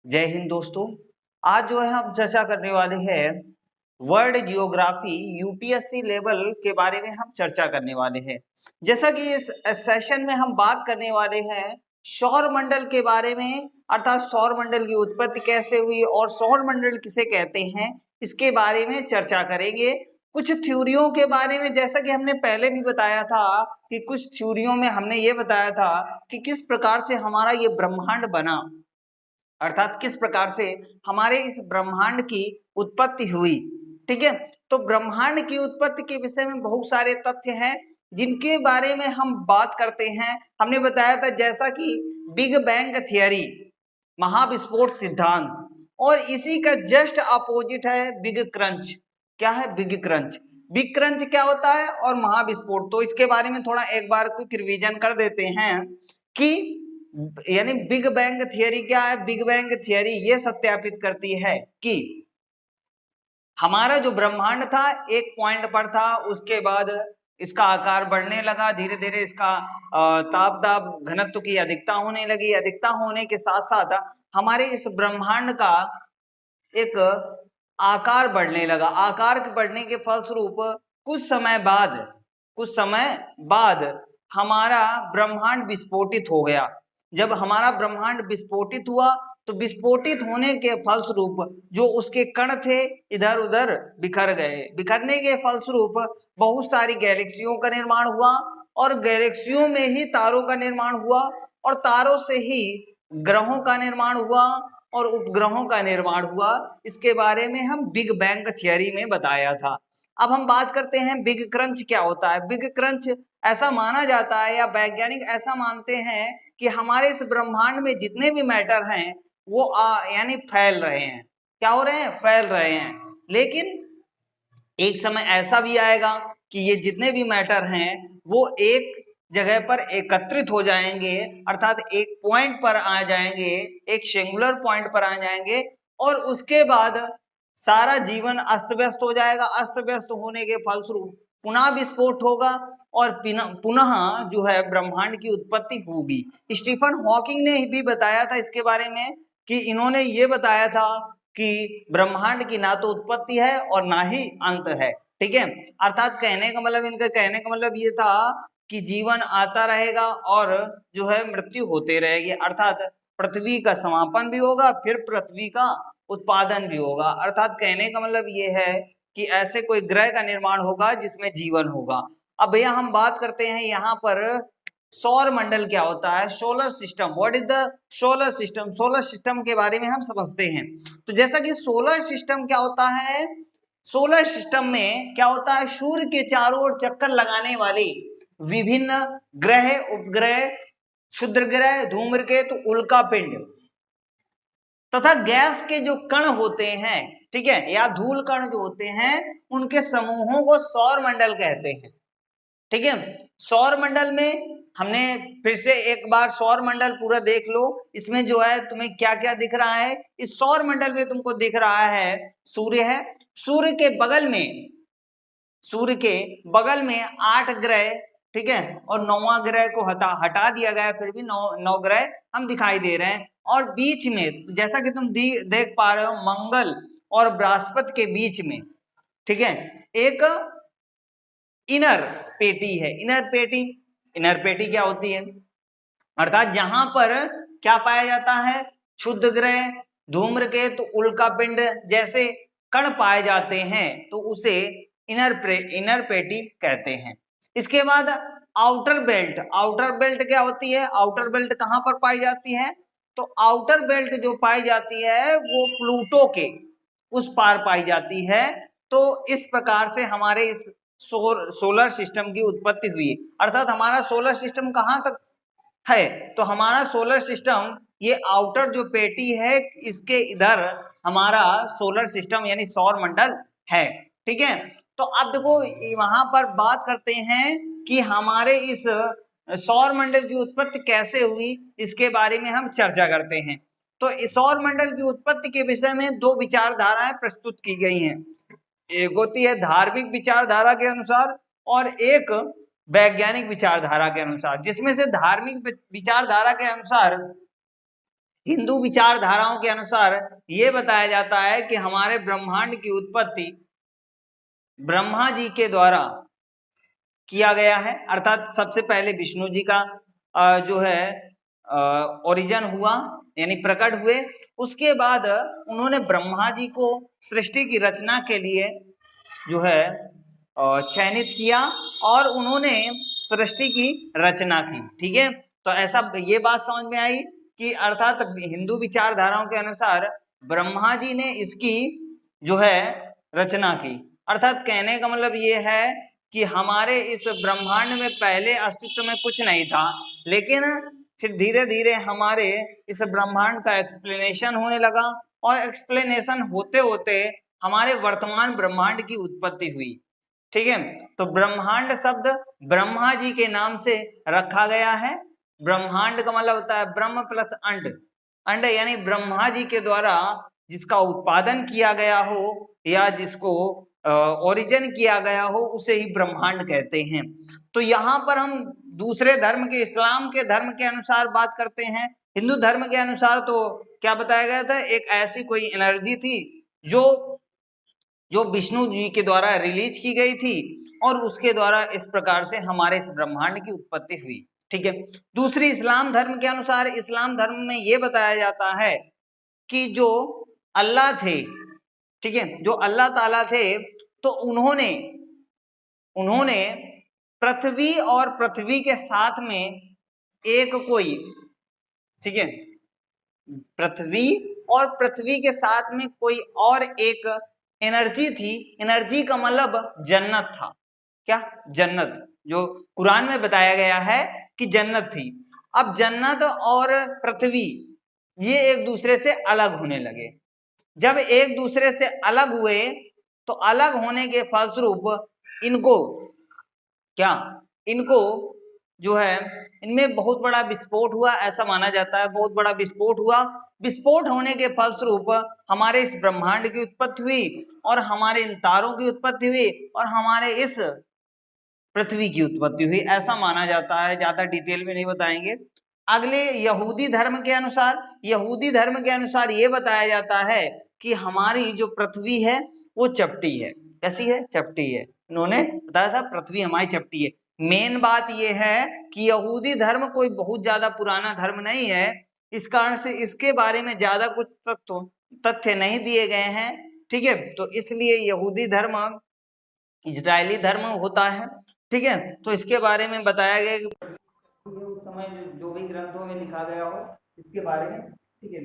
जय हिंद दोस्तों। आज जो है हम चर्चा करने वाले हैं वर्ल्ड जियोग्राफी यूपीएससी लेवल के बारे में हम चर्चा करने वाले हैं। जैसा कि इस सेशन में हम बात करने वाले हैं सौर मंडल के बारे में, अर्थात सौर मंडल की उत्पत्ति कैसे हुई और सौर मंडल किसे कहते हैं, इसके बारे में चर्चा करेंगे। कुछ थ्योरियों के बारे में, जैसा कि हमने पहले भी बताया था कि कुछ थ्योरियों में हमने ये बताया था कि किस प्रकार से हमारा ये ब्रह्मांड बना, अर्थात किस प्रकार से हमारे इस ब्रह्मांड की उत्पत्ति हुई। ठीक है, तो ब्रह्मांड की उत्पत्ति के विषय में बहुत सारे तथ्य हैं जिनके बारे में हम बात करते हैं। हमने बताया था जैसा कि बिग बैंग थियरी, महाविस्फोट सिद्धांत, और इसी का जस्ट अपोजिट है बिग क्रंच। क्या है बिग क्रंच? बिग क्रंच क्या होता है और महाविस्फोट, तो इसके बारे में थोड़ा एक बार क्विक रिवीजन कर देते हैं कि यानी बिग बैंग थियरी क्या है। बिग बैंग थियरी ये सत्यापित करती है कि हमारा जो ब्रह्मांड था एक पॉइंट पर था, उसके बाद इसका आकार बढ़ने लगा, धीरे धीरे इसका ताप दाब घनत्व की अधिकता होने लगी। अधिकता होने के साथ साथ हमारे इस ब्रह्मांड का एक आकार बढ़ने लगा। आकार के बढ़ने के फलस्वरूप कुछ समय बाद हमारा ब्रह्मांड विस्फोटित हो गया। जब हमारा ब्रह्मांड विस्फोटित हुआ तो विस्फोटित होने के फलस्वरूप जो उसके कण थे इधर उधर बिखर गए। बिखरने के फलस्वरूप बहुत सारी गैलेक्सियों का निर्माण हुआ और गैलेक्सियों में ही तारों का निर्माण हुआ और तारों से ही ग्रहों का निर्माण हुआ और उपग्रहों का निर्माण हुआ। इसके बारे में हम बिग बैंग थियरी में बताया था। अब हम बात करते हैं बिग क्रंच क्या होता है। बिग क्रंच ऐसा माना जाता है या वैज्ञानिक ऐसा मानते हैं कि हमारे इस ब्रह्मांड में जितने भी मैटर हैं वो यानी फैल रहे हैं। क्या हो रहे हैं? फैल रहे हैं। लेकिन एक समय ऐसा भी आएगा कि ये जितने भी मैटर हैं वो एक जगह पर एकत्रित हो जाएंगे, अर्थात एक पॉइंट पर आ जाएंगे, एक सिंगुलर पॉइंट पर आ जाएंगे और उसके बाद सारा जीवन अस्त व्यस्त हो जाएगा। अस्त व्यस्त होने के फलस्वरूप पुनः विस्फोट होगा और पुनः जो है ब्रह्मांड की उत्पत्ति होगी। स्टीफन हॉकिंग ने भी बताया था इसके बारे में कि इन्होंने ये बताया था कि ब्रह्मांड की ना तो उत्पत्ति है और ना ही अंत है। ठीक है, अर्थात इनका कहने का मतलब ये था कि जीवन आता रहेगा और जो है मृत्यु होते रहेगी, अर्थात पृथ्वी का समापन भी होगा फिर पृथ्वी का उत्पादन भी होगा। अर्थात कहने का मतलब ये है कि ऐसे कोई ग्रह का निर्माण होगा जिसमें जीवन होगा। अब भैया हम बात करते हैं यहाँ पर सौर मंडल क्या होता है, solar system. What is the solar system? Solar system के बारे में हम समझते हैं। तो जैसा कि सोलर सिस्टम क्या होता है, सोलर सिस्टम में क्या होता है, सूर्य के चारों ओर चक्कर लगाने वाले विभिन्न ग्रह, उपग्रह, क्षुद्र ग्रह, धूम्रकेतु, उल्का पिंड तथा गैस के जो कण होते हैं, ठीक है, या धूल कण जो होते हैं, उनके समूहों को सौर मंडल कहते हैं। ठीक है, सौर मंडल में हमने फिर से एक बार सौर मंडल पूरा देख लो। इसमें जो है तुम्हें क्या क्या दिख रहा है, इस सौर मंडल में तुमको दिख रहा है सूर्य है, सूर्य के बगल में, सूर्य के बगल में 8 ग्रह, ठीक है, और 9वां ग्रह को हटा दिया गया, फिर भी 9 ग्रह हम दिखाई दे रहे हैं। और बीच में जैसा कि तुम देख पा रहे हो मंगल और बृहस्पति के बीच में, ठीक है, एक इनर पेटी है। इनर पेटी क्या होती है, अर्थात जहां पर क्या पाया जाता है, क्षुद्र ग्रह, धूम्रकेतु, उल्का पिंड जैसे कण पाए जाते हैं, तो उसे इनर पेटी कहते हैं। इसके बाद आउटर बेल्ट। आउटर बेल्ट क्या होती है, आउटर बेल्ट कहां पर पाई जाती है, तो आउटर बेल्ट जो पाई जाती है वो प्लूटो के उस पार पाई जाती है। तो इस प्रकार से हमारे इस सोलर सिस्टम की उत्पत्ति हुई, अर्थात हमारा सोलर सिस्टम कहां तक है, तो हमारा सोलर सिस्टम ये आउटर जो पेटी है इसके इधर हमारा सोलर सिस्टम यानी सौर मंडल है। ठीक है, तो अब देखो वहां पर बात करते हैं कि हमारे इस सौर मंडल की उत्पत्ति कैसे हुई, इसके बारे में हम चर्चा करते हैं। तो इस सौर मंडल की उत्पत्ति के विषय में 2 विचारधाराएं प्रस्तुत की गई हैं। एक होती है धार्मिक विचारधारा के अनुसार और एक वैज्ञानिक विचारधारा के अनुसार, जिसमें से धार्मिक विचारधारा के अनुसार हिंदू विचारधाराओं के अनुसार ये बताया जाता है कि हमारे ब्रह्मांड की उत्पत्ति ब्रह्मा जी के द्वारा किया गया है, अर्थात सबसे पहले विष्णु जी का जो है ओरिजिन हुआ, यानी प्रकट हुए। उसके बाद उन्होंने ब्रह्मा जी को सृष्टि की रचना के लिए जो है चयनित किया और उन्होंने सृष्टि की रचना की। ठीक है, तो ऐसा ये बात समझ में आई कि अर्थात हिंदू विचारधाराओं के अनुसार ब्रह्मा जी ने इसकी जो है रचना की। अर्थात कहने का मतलब ये है कि हमारे इस ब्रह्मांड में पहले अस्तित्व में कुछ नहीं था, लेकिन फिर धीरे धीरे हमारे इस ब्रह्मांड का एक्सप्लेनेशन होने लगा और एक्सप्लेनेशन होते होते हमारे वर्तमान ब्रह्मांड की उत्पत्ति हुई। ठीक है, तो ब्रह्मांड शब्द ब्रह्मा जी के नाम से रखा गया है। ब्रह्मांड का मतलब होता है ब्रह्म प्लस अंड, अंड यानी ब्रह्मा जी के द्वारा जिसका उत्पादन किया गया हो या जिसको ओरिजिन किया गया हो उसे ही ब्रह्मांड कहते हैं। तो यहाँ पर हम दूसरे धर्म के, इस्लाम के धर्म के अनुसार बात करते हैं। हिंदू धर्म के अनुसार तो क्या बताया गया था, एक ऐसी कोई एनर्जी थी जो विष्णु जी के द्वारा रिलीज की गई थी और उसके द्वारा इस प्रकार से हमारे इस ब्रह्मांड की उत्पत्ति हुई। ठीक है, दूसरी इस्लाम धर्म के अनुसार, इस्लाम धर्म में यह बताया जाता है कि जो अल्लाह थे, ठीक है, जो अल्लाह ताला थे, तो उन्होंने पृथ्वी और पृथ्वी के साथ में एक कोई, ठीक है, पृथ्वी और पृथ्वी के साथ में कोई और एक एनर्जी थी। एनर्जी का मतलब जन्नत था। क्या? जन्नत, जो कुरान में बताया गया है कि जन्नत थी। अब जन्नत और पृथ्वी ये एक दूसरे से अलग होने लगे। जब एक दूसरे से अलग हुए तो अलग होने के फलस्वरूप इनको जो है इनमें बहुत बड़ा विस्फोट हुआ, ऐसा माना जाता है। बहुत बड़ा विस्फोट हुआ। विस्फोट होने के फलस्वरूप हमारे इस ब्रह्मांड की उत्पत्ति हुई और हमारे इन तारों की उत्पत्ति हुई और हमारे इस पृथ्वी की उत्पत्ति हुई, ऐसा माना जाता है। ज्यादा डिटेल में नहीं बताएंगे। अगले यहूदी धर्म के अनुसार ये बताया जाता है कि हमारी जो पृथ्वी है वो चपटी है। कैसी है? चपटी है। इन्होंने बताया था पृथ्वी हमारी चपटी है। मेन बात यह है कि यहूदी धर्म कोई बहुत ज्यादा पुराना धर्म नहीं है, इस कारण से इसके बारे में ज्यादा कुछ तथ्य नहीं दिए गए हैं। ठीक है, तो इसलिए यहूदी धर्म इजरायली धर्म होता है। ठीक है, तो इसके बारे में बताया गया कि उस समय जो भी ग्रंथों में लिखा गया हो इसके बारे में। ठीक है,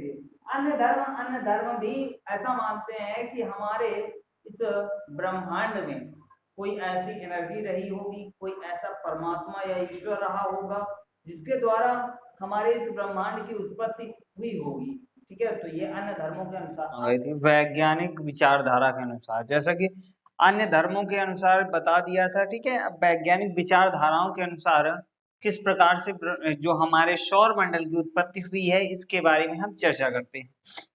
अन्य धर्म भी ऐसा मानते हैं कि हमारे इस ब्रह्मांड में कोई ऐसी एनर्जी रही होगी, कोई ऐसा परमात्मा या ईश्वर रहा होगा जिसके द्वारा हमारे इस ब्रह्मांड की उत्पत्ति हुई होगी। ठीक है, तो ये अन्य धर्मों के अनुसार, वैज्ञानिक विचारधारा के अनुसार, जैसा कि अन्य धर्मों के अनुसार बता दिया था। ठीक है, अब वैज्ञानिक विचारधाराओं के अनुसार किस प्रकार से जो हमारे सौर मंडल की उत्पत्ति हुई है इसके बारे में हम चर्चा करते हैं।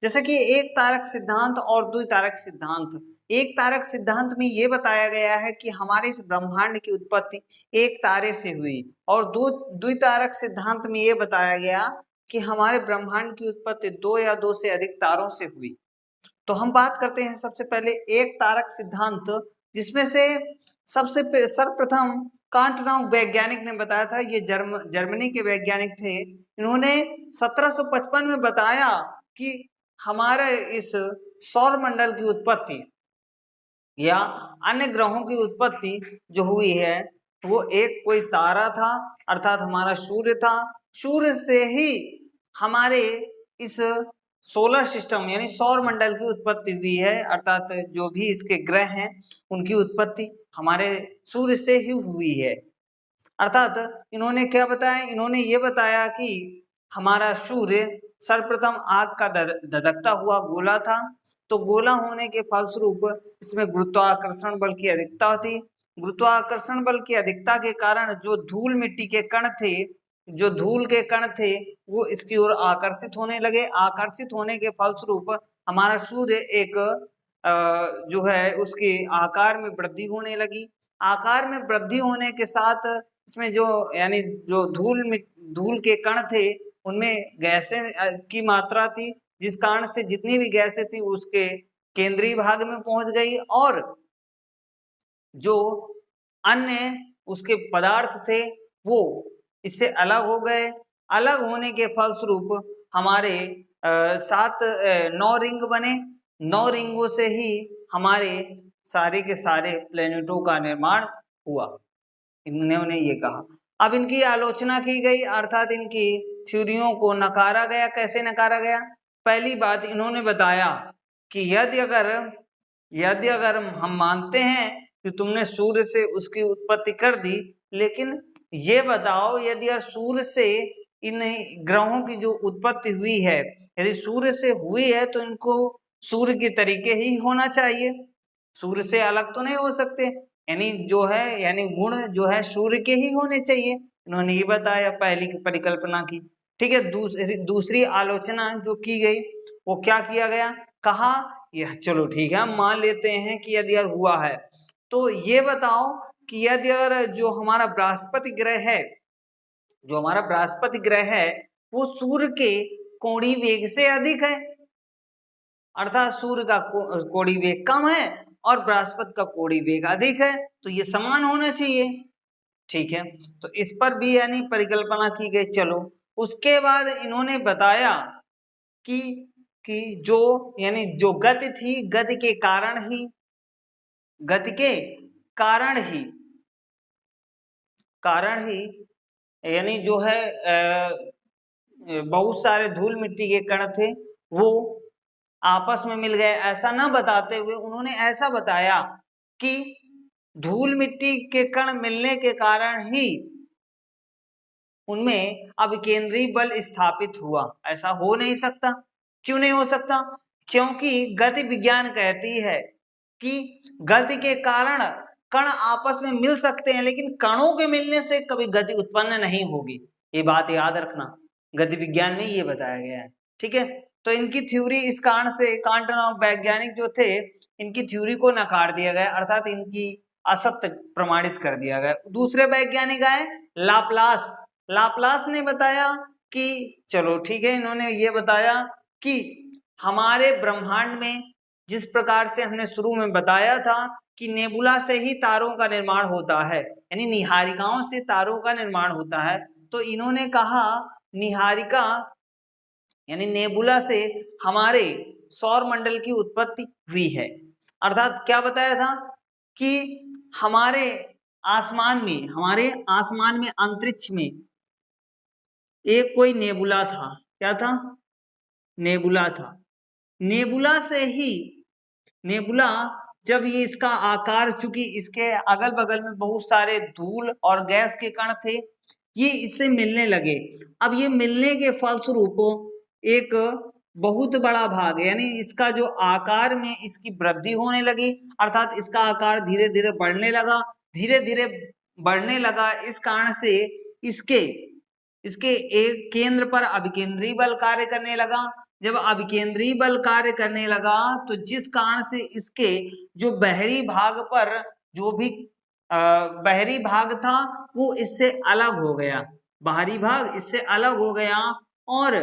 जैसे कि एक तारक सिद्धांत और द्वितारक सिद्धांत। एक तारक सिद्धांत में यह बताया गया है कि हमारे इस ब्रह्मांड की उत्पत्ति एक तारे से हुई और द्वितारक सिद्धांत में यह बताया गया कि हमारे ब्रह्मांड की उत्पत्ति दो या दो से अधिक तारों से हुई। तो हम बात करते हैं सबसे पहले एक तारक सिद्धांत, जिसमें से सबसे सर्वप्रथम कांटनाउ वैज्ञानिक ने बताया था। ये जर्मनी के वैज्ञानिक थे। इन्होंने 1755 में बताया कि हमारे इस सौर मंडल की उत्पत्ति या अन्य ग्रहों की उत्पत्ति जो हुई है वो एक कोई तारा था, अर्थात हमारा सूर्य था। सूर्य से ही हमारे इस सोलर सिस्टम यानी सौर मंडल की उत्पत्ति हुई है, अर्थात जो भी इसके ग्रह हैं उनकी उत्पत्ति हमारे सूर्य से ही हुई है। अर्थात इन्होंने क्या बताया? इन्होंने ये बताया कि हमारा सूर्य सर्वप्रथम आग का धधकता हुआ गोला था। तो गोला होने के फलस्वरूप इसमें गुरुत्वाकर्षण बल की अधिकता थी। गुरुत्वाकर्षण बल की अधिकता के कारण जो धूल मिट्टी के कण थे, जो धूल के कण थे, वो इसकी ओर आकर्षित होने लगे। आकर्षित होने के फलस्वरूप हमारा सूर्य एक जो है उसके आकार में वृद्धि होने लगी। आकार में वृद्धि होने के साथ इसमें जो यानी जो धूल के कण थे उनमें गैसें की मात्रा थी, जिस कारण से जितनी भी गैसें थी उसके केंद्रीय भाग में पहुंच गई, और जो अन्य उसके पदार्थ थे वो इससे अलग हो गए। अलग होने के फलस्वरूप हमारे 9 रिंग बने। 9 रिंगों से ही हमारे सारे के सारे प्लेनेटों का निर्माण हुआ, इन्होंने ये कहा। अब इनकी आलोचना की गई, अर्थात इनकी थ्योरियों को नकारा गया। कैसे नकारा गया? पहली बात इन्होंने बताया कि यदि अगर हम मानते हैं कि तुमने सूर्य से उसकी उत्पत्ति कर दी, लेकिन ये बताओ यदि सूर्य से इन ग्रहों की जो उत्पत्ति हुई है, यदि सूर्य से हुई है तो इनको सूर्य के तरीके ही होना चाहिए, सूर्य से अलग तो नहीं हो सकते, यानी गुण जो है सूर्य के ही होने चाहिए। इन्होंने ये बताया, पहली परिकल्पना की। ठीक है। दूसरी आलोचना जो की गई वो क्या किया गया? कहा यह चलो ठीक है, हम मान लेते हैं कि यदि हुआ है, तो ये बताओ कि यदि अगर जो हमारा बृहस्पति ग्रह है वो सूर्य के कोणीय वेग से अधिक है, अर्थात सूर्य का कोणीय वेग कम है और बृहस्पति का कोणीय वेग अधिक है, तो ये समान होना चाहिए। ठीक है, तो इस पर भी यानी परिकल्पना की गई। चलो, उसके बाद इन्होंने बताया कि जो गति थी, गति के कारण ही यानी जो है बहुत सारे धूल मिट्टी के कण थे वो आपस में मिल गए। ऐसा न बताते हुए उन्होंने ऐसा बताया कि धूल मिट्टी के कण मिलने के कारण ही उनमें अभिकेंद्री बल स्थापित हुआ। ऐसा हो नहीं सकता। क्यों नहीं हो सकता? क्योंकि गति विज्ञान कहती है कि गति के कारण कण आपस में मिल सकते हैं, लेकिन कणों के मिलने से कभी गति उत्पन्न नहीं होगी। ये बात याद रखना, गति विज्ञान में ये बताया गया है। ठीक है, तो इनकी थ्योरी इस कारण से क्वांटम और वैज्ञानिक जो थे इनकी थ्योरी को नकार दिया गया, अर्थात इनकी असत्य प्रमाणित कर दिया गया। दूसरे वैज्ञानिक आए लाप्लास ने बताया कि चलो ठीक है, इन्होंने ये बताया कि हमारे ब्रह्मांड में जिस प्रकार से हमने शुरू में बताया था कि नेबुला से ही तारों का निर्माण होता है, यानी निहारिकाओं से तारों का निर्माण होता है, तो इन्होंने कहा निहारिका यानी नेबुला से हमारे सौर मंडल की उत्पत्ति हुई है। अर्थात क्या बताया था कि हमारे आसमान में अंतरिक्ष में एक कोई नेबुला था। क्या था? नेबुला था। नेबुला जब ये इसका आकार, चूंकि इसके अगल बगल में बहुत सारे धूल और गैस के कण थे, ये इससे मिलने लगे। अब ये मिलने के फलस्वरूप एक बहुत बड़ा भाग यानी इसका जो आकार में इसकी वृद्धि होने लगी, अर्थात इसका आकार धीरे धीरे बढ़ने लगा। इस कारण से इसके एक केंद्र पर अभिकेंद्री बल कार्य करने लगा। जब अभिकेंद्री बल कार्य करने लगा तो जिस कारण से इसके जो बाहरी भाग पर जो भी बाहरी भाग था वो इससे अलग हो गया, बाहरी भाग इससे अलग हो गया और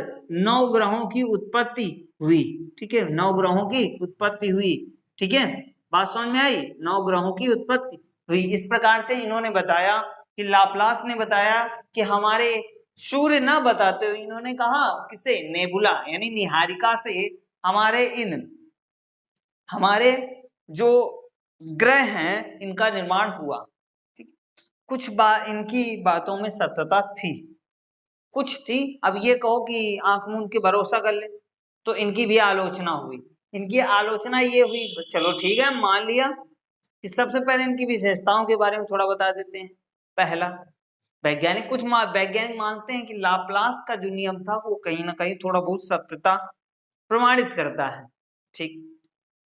9 ग्रहों की उत्पत्ति हुई। ठीक है, 9 ग्रहों की उत्पत्ति हुई। ठीक है, बात समझ में आई? 9 ग्रहों की उत्पत्ति हुई। इस प्रकार से इन्होंने बताया कि लाप्लास ने बताया कि हमारे सूर्य न बताते हुए इन्होंने कहा किसे? नेबुला यानी निहारिका से हमारे जो ग्रह हैं इनका निर्माण हुआ। कुछ इनकी बातों में सत्यता थी, कुछ थी। अब ये कहो कि आंख मूंद के भरोसा कर ले, तो इनकी भी आलोचना हुई। इनकी आलोचना ये हुई, चलो ठीक है, मान लिया कि सबसे पहले इनकी विशेषताओं के बारे में थोड़ा बता देते हैं। पहला, वैज्ञानिक मानते हैं कि लाप्लास का जो नियम था वो कहीं ना कहीं थोड़ा बहुत सत्यता प्रमाणित करता है। ठीक,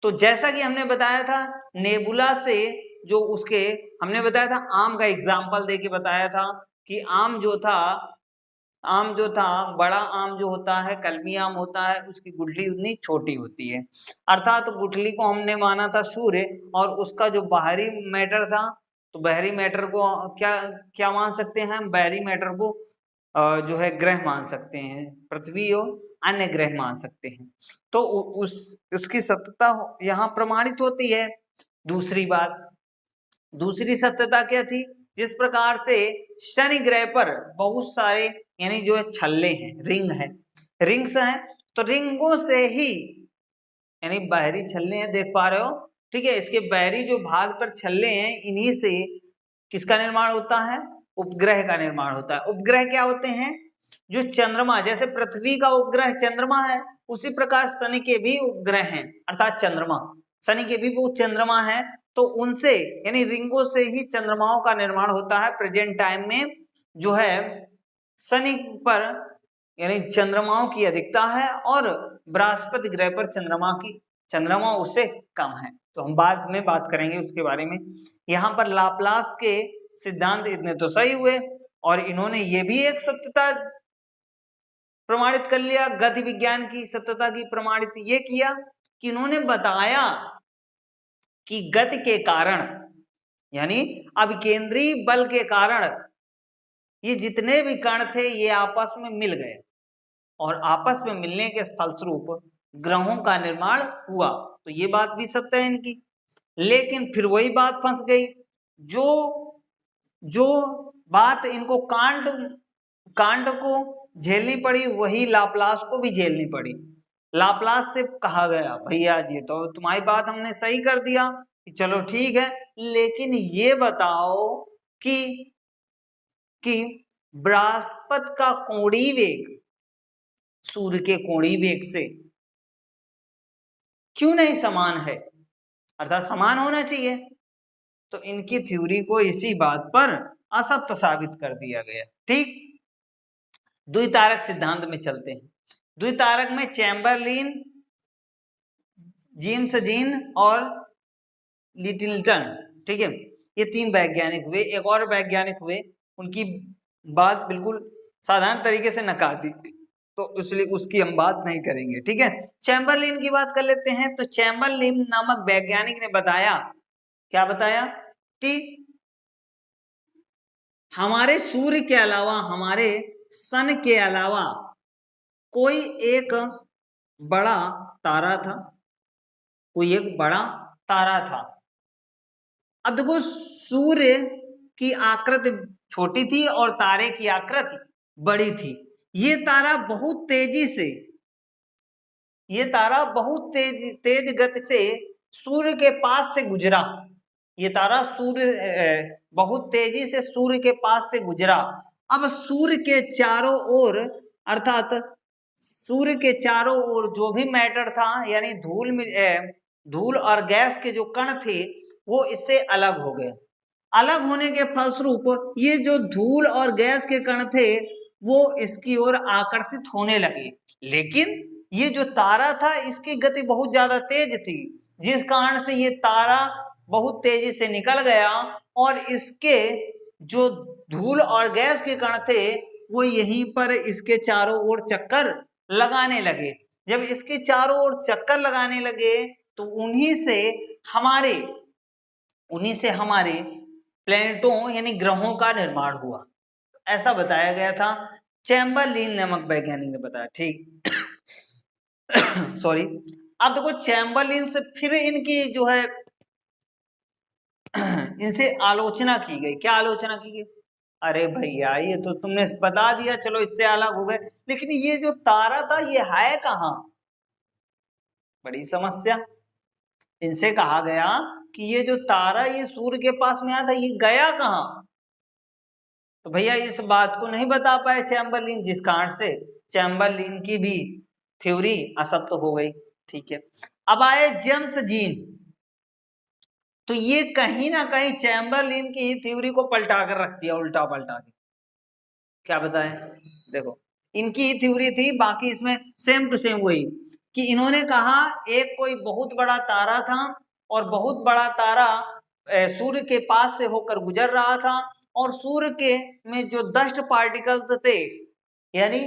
तो जैसा कि हमने बताया था नेबुला से जो उसके हमने बताया था आम का एग्जाम्पल देके बताया था कि आम जो था बड़ा आम जो होता है, कलमी आम होता है, उसकी गुठली उतनी छोटी होती है। अर्थात तो गुठली को हमने माना था सूर्य और उसका जो बाहरी मैटर था, तो बाहरी मैटर को क्या मान सकते हैं हम? बाहरी मैटर को जो है ग्रह मान सकते हैं, पृथ्वी और अन्य ग्रह मान सकते हैं। तो उसकी सत्यता यहाँ प्रमाणित होती है। दूसरी बात, दूसरी सत्यता क्या थी? जिस प्रकार से शनि ग्रह पर बहुत सारे यानी जो है छल्ले हैं, रिंग है, रिंग्स हैं, तो रिंगों से ही यानी बाहरी छल्ले हैं, देख पा रहे हो, ठीक है, इसके बाहरी जो भाग पर छल्ले हैं, इन्हीं से किसका निर्माण होता है? उपग्रह का निर्माण होता है। उपग्रह क्या होते हैं? जो चंद्रमा, जैसे पृथ्वी का उपग्रह चंद्रमा है, उसी प्रकार शनि के भी उपग्रह हैं, अर्थात चंद्रमा, शनि के भी वो चंद्रमा है, तो उनसे यानी रिंगों से ही चंद्रमाओं का निर्माण होता है। प्रेजेंट टाइम में जो है शनि पर यानी चंद्रमाओं की अधिकता है और बृहस्पति ग्रह पर चंद्रमा उससे कम है। तो हम बाद में बात करेंगे उसके बारे में। यहाँ पर लाप्लास के सिद्धांत इतने तो सही हुए, और इन्होंने ये भी एक सत्यता प्रमाणित कर लिया, गति विज्ञान की सत्यता की प्रमाणित ये किया कि इन्होंने बताया कि गति के कारण यानी अभिकेंद्री बल के कारण ये जितने भी कण थे ये आपस में मिल गए, और आपस में मिलने के फलस्वरूप ग्रहों का निर्माण हुआ। तो ये बात भी सत्य है इनकी। लेकिन फिर वही बात फंस गई, जो बात इनको कांट को झेलनी पड़ी, वही लाप्लास को भी झेलनी पड़ी। लाप्लास से कहा गया, भैया जी तो तुम्हारी बात हमने सही कर दिया कि चलो ठीक है, लेकिन ये बताओ कि बृहस्पति का कोणीय वेग सूर्य के कोणीय वेग से क्यों नहीं समान है, अर्थात समान होना चाहिए। तो इनकी थ्योरी को इसी बात पर असत्य साबित कर दिया गया। ठीक, द्वितारक सिद्धांत में चलते हैं। द्वितारक में चैम्बरलिन, जेम्स जीन और लिटिलटन, ठीक है, ये तीन वैज्ञानिक हुए। एक और वैज्ञानिक हुए, उनकी बात बिल्कुल साधारण तरीके से नकार दी, तो इसलिए उसकी हम बात नहीं करेंगे। ठीक है, चैम्बरलिन की बात कर लेते हैं। तो चैम्बरलिन नामक वैज्ञानिक ने बताया, क्या बताया कि हमारे सूर्य के अलावा, हमारे सन के अलावा कोई एक बड़ा तारा था, कोई एक बड़ा तारा था। अब देखो, सूर्य की आकृति छोटी थी और तारे की आकृति बड़ी थी। ये तारा बहुत तेज गति से सूर्य के पास से गुजरा। ये तारा बहुत तेजी से सूर्य के पास से गुजरा। अब सूर्य के चारों ओर, अर्थात सूर्य के चारों ओर जो भी मैटर था, यानी धूल और गैस के जो कण थे, वो इससे अलग हो गए। अलग होने के फलस्वरूप ये जो धूल और गैस के कण थे वो इसकी ओर आकर्षित होने लगे। लेकिन ये जो तारा था इसकी गति बहुत ज्यादा तेज थी, जिस कारण से ये तारा बहुत तेजी से निकल गया और इसके जो धूल और गैस के कण थे वो यहीं पर इसके चारों ओर चक्कर लगाने लगे। जब इसके चारों ओर चक्कर लगाने लगे तो उन्हीं से हमारे प्लैनेटों यानी ग्रहों का निर्माण हुआ, ऐसा बताया गया था। चैम्बरलिन नामक वैज्ञानिक ने बताया। ठीक सॉरी। अब देखो, चैम्बरलिन से फिर इनकी जो है इनसे आलोचना की गई। क्या आलोचना की गई? अरे भैया ये तो तुमने बता दिया, चलो इससे अलग हो गए, लेकिन ये जो तारा था ये है कहाँ? बड़ी समस्या। इनसे कहा गया कि ये जो तारा ये सूर्य के पास में आया था, ये गया कहाँ? तो भैया इस बात को नहीं बता पाए चैम्बरलिन, जिस कारण से चैम्बरलिन की भी थ्योरी असत्य हो गई। ठीक है, अब आए जेम्स जीन। तो ये कहीं ना कहीं चैम्बरलिन की ही थ्योरी को पलटा कर रख दिया, उल्टा पलटा के। क्या बताएं? देखो, इनकी ही थ्योरी थी, बाकी इसमें सेम टू सेम वही, कि इन्होंने कहा एक कोई बहुत बड़ा तारा था और बहुत बड़ा तारा सूर्य के पास से होकर गुजर रहा था, और सूर्य के में जो डस्ट पार्टिकल्स थे यानी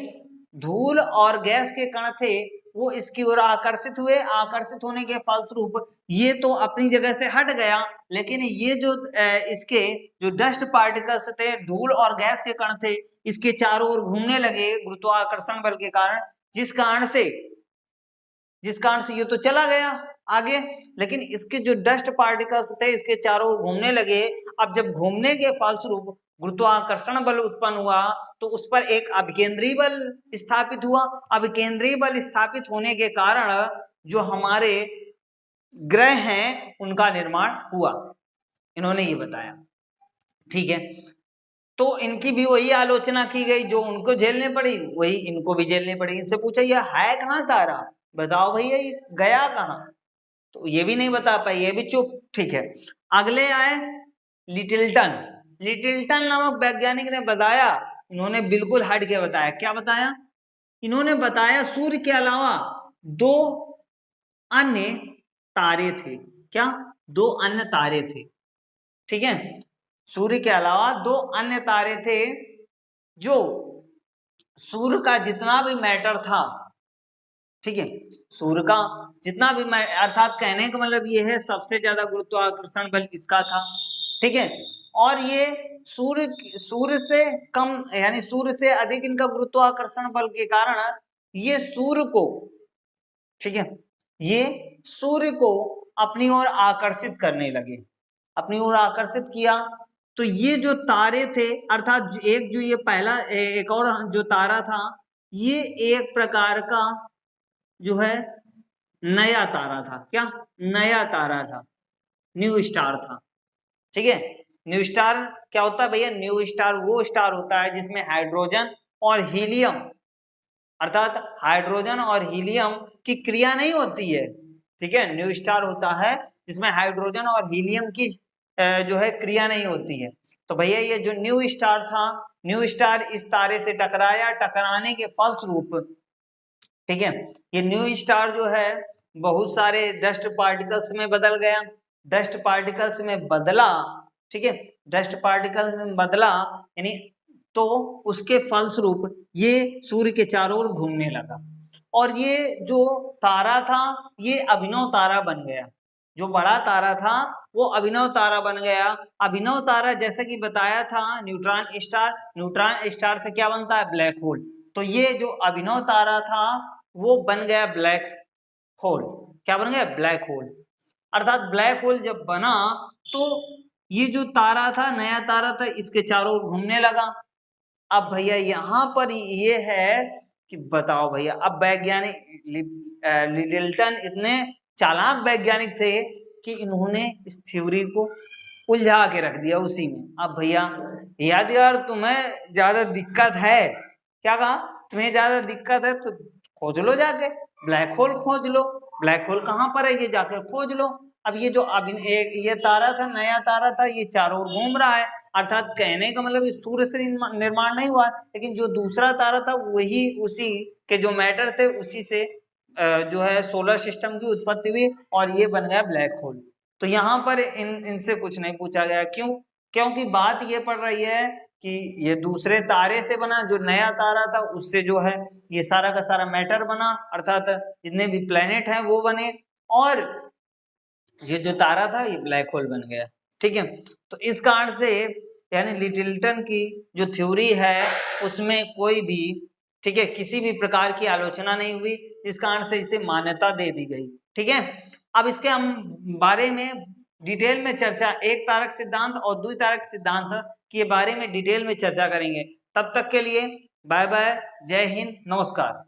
धूल और गैस के कण थे वो इसकी ओर आकर्षित हुए। आकर्षित होने के फलस्वरूप ये तो अपनी जगह से हट गया, लेकिन ये जो इसके जो डस्ट पार्टिकल्स थे, धूल और गैस के कण थे, इसके चारों ओर घूमने लगे गुरुत्वाकर्षण बल के कारण, जिस कारण से ये तो चला गया आगे, लेकिन इसके जो डस्ट पार्टिकल्स थे इसके चारों ओर घूमने लगे। अब जब घूमने के फलस्वरूप गुरुत्वाकर्षण बल उत्पन्न हुआ तो उस पर एक अभिकेंद्रीय बल स्थापित हुआ। अभिकेंद्रीय बल स्थापित होने के कारण जो हमारे ग्रह हैं उनका निर्माण हुआ, इन्होंने ये बताया। ठीक है, तो इनकी भी वही आलोचना की गई, जो उनको झेलने पड़ी वही इनको भी झेलने पड़ी। इनसे पूछा ये है कहाँ तारा, बताओ भैया ये गया कहाँ, तो ये भी नहीं बता पाई, ये भी चुप। ठीक है, अगले आए लिटिलटन। लिटिलटन नामक वैज्ञानिक ने बताया, इन्होंने बिल्कुल हट के बताया। क्या बताया? इन्होंने बताया सूर्य के अलावा दो अन्य तारे थे। क्या? दो अन्य तारे थे। ठीक है, सूर्य के अलावा दो अन्य तारे थे जो सूर्य का जितना भी मैटर था, ठीक है, सूर्य का जितना भी, अर्थात कहने का मतलब ये है सबसे ज्यादा गुरुत्वाकर्षण बल इसका था। ठीक है, और ये सूर्य से कम यानी सूर्य से अधिक इनका गुरुत्वाकर्षण बल के कारण ये सूर्य को, ठीक है, ये सूर्य को अपनी ओर आकर्षित करने लगे, अपनी ओर आकर्षित किया। तो ये जो तारे थे, अर्थात एक जो ये पहला एक और जो तारा था, ये एक प्रकार का जो है नया तारा था। क्या? नया तारा था, न्यू स्टार था। ठीक है, न्यू स्टार क्या होता है भैया? न्यू स्टार वो स्टार होता है जिसमें हाइड्रोजन और हीलियम, अर्थात हाइड्रोजन और हीलियम की क्रिया नहीं होती है। ठीक है, न्यू स्टार होता है जिसमें हाइड्रोजन और हीलियम की जो है क्रिया नहीं होती है। तो भैया ये जो न्यू स्टार था, न्यू स्टार इस तारे से टकराया, टकराने के फलस्वरूप, ठीक है, ये न्यू स्टार जो है बहुत सारे डस्ट पार्टिकल्स में बदल गया। डस्ट पार्टिकल्स में बदला, ठीक है, डस्ट पार्टिकल्स में बदला यानी, तो उसके फलस्वरूप ये सूर्य के चारों ओर घूमने लगा, और ये जो तारा था ये अभिनव तारा बन गया। जो बड़ा तारा था वो अभिनव तारा बन गया। अभिनव तारा जैसे कि बताया था न्यूट्रॉन स्टार, न्यूट्रॉन स्टार से क्या बनता है? Black hole. तो ये जो अभिनव तारा था वो बन गया ब्लैक होल। क्या बन गया? Black hole. अर्थात ब्लैक होल जब बना तो ये जो तारा था, नया तारा था, इसके चारों ओर घूमने लगा। अब भैया यहाँ पर ये है कि बताओ भैया, अब वैज्ञानिक लिटिलटन इतने चालाक वैज्ञानिक थे कि इन्होंने इस थ्योरी को उलझा के रख दिया उसी में। अब भैया यार तुम्हें ज्यादा दिक्कत है, क्या कहा? तुम्हें ज्यादा दिक्कत है तो खोज लो जाके, ब्लैक होल खोज लो। ब्लैक होल कहाँ पर है ये जाकर खोज लो। अब ये जो ये तारा था, नया तारा था, ये चारों ओर घूम रहा है, अर्थात कहने का मतलब सूर्य से निर्माण नहीं हुआ, लेकिन जो दूसरा तारा था वही उसी के जो मैटर थे उसी से जो है सोलर सिस्टम की उत्पत्ति हुई और ये बन गया ब्लैक होल। तो यहाँ पर इनसे कुछ नहीं पूछा गया। क्यों? क्योंकि बात ये पड़ रही है कि ये दूसरे तारे से बना, जो नया तारा था उससे जो है ये सारा का सारा मैटर बना, अर्थात जितने भी प्लेनेट हैं वो बने, और ये जो तारा था ये ब्लैक होल बन गया। ठीक है, तो इस कारण से यानी लिटिलटन की जो थ्योरी है उसमें कोई भी, ठीक है, किसी भी प्रकार की आलोचना नहीं हुई, इस कारण से इसे मान्यता दे दी गई। ठीक है, अब इसके हम बारे में डिटेल में चर्चा, एक तारक सिद्धांत और द्वितारक सिद्धांत के बारे में डिटेल में चर्चा करेंगे। तब तक के लिए बाय बाय, जय हिंद, नमस्कार।